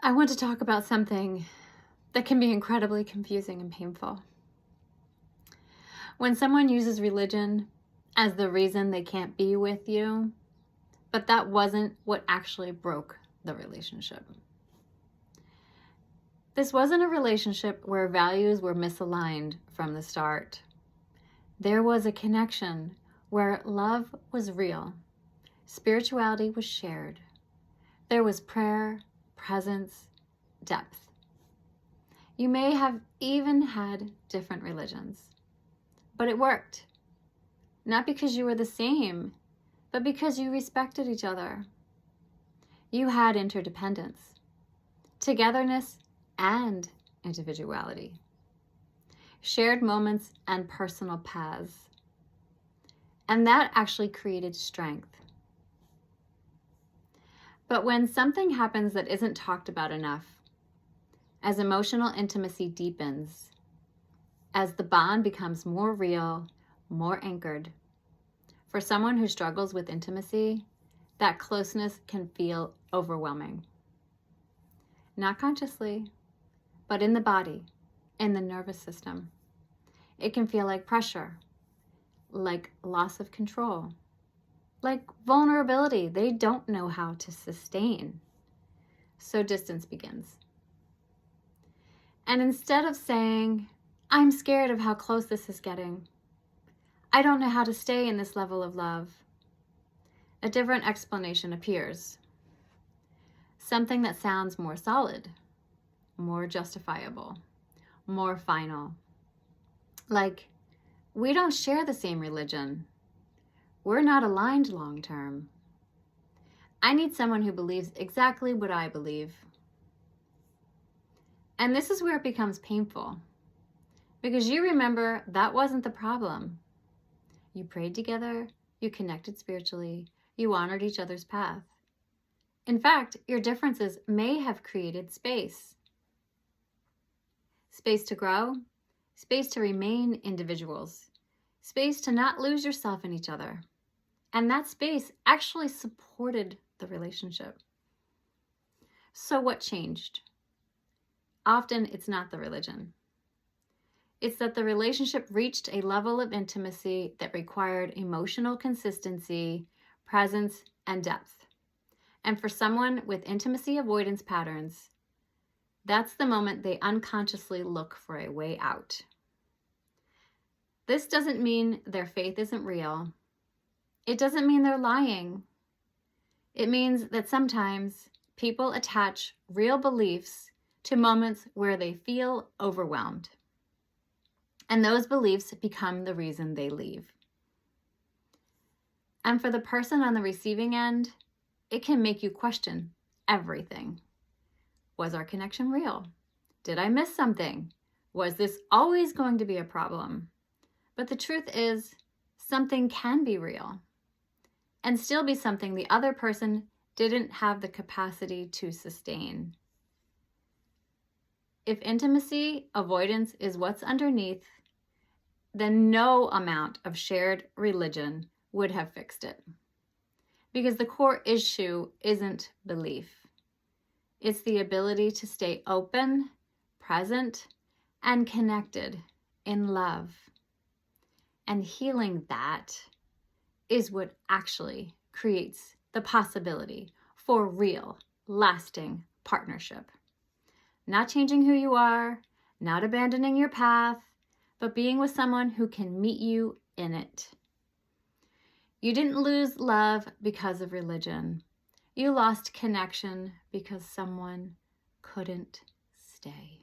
I want to talk about something that can be incredibly confusing and painful. When someone uses religion as the reason they can't be with you, but that wasn't what actually broke the relationship. This wasn't a relationship where values were misaligned from the start. There was a connection where love was real, spirituality was shared. There was prayer, presence, depth. You may have even had different religions, but it worked. Not because you were the same, but because you respected each other. You had interdependence, togetherness, and individuality, shared moments and personal paths. And that actually created strength. But when something happens that isn't talked about enough, as emotional intimacy deepens, as the bond becomes more real, more anchored, for someone who struggles with intimacy, that closeness can feel overwhelming. Not consciously, but in the body, in the nervous system. It can feel like pressure, like loss of control, like vulnerability they don't know how to sustain. So distance begins. And instead of saying, I'm scared of how close this is getting, I don't know how to stay in this level of love, a different explanation appears. Something that sounds more solid, more justifiable, more final. Like, we don't share the same religion. We're not aligned long term. I need someone who believes exactly what I believe. And this is where it becomes painful, because you remember that wasn't the problem. You prayed together, you connected spiritually, you honored each other's path. In fact, your differences may have created space. Space to grow, space to remain individuals, space to not lose yourself in each other. And that space actually supported the relationship. So what changed? Often it's not the religion. It's that the relationship reached a level of intimacy that required emotional consistency, presence, and depth. And for someone with intimacy avoidance patterns, that's the moment they unconsciously look for a way out. This doesn't mean their faith isn't real. It doesn't mean they're lying. It means that sometimes people attach real beliefs to moments where they feel overwhelmed. And those beliefs become the reason they leave. And for the person on the receiving end, it can make you question everything. Was our connection real? Did I miss something? Was this always going to be a problem? But the truth is, something can be real and still be something the other person didn't have the capacity to sustain. If intimacy avoidance is what's underneath, then no amount of shared religion would have fixed it. Because the core issue isn't belief. It's the ability to stay open, present, and connected in love. And healing that is what actually creates the possibility for real, lasting partnership. Not changing who you are, not abandoning your path, but being with someone who can meet you in it. You didn't lose love because of religion. You lost connection because someone couldn't stay.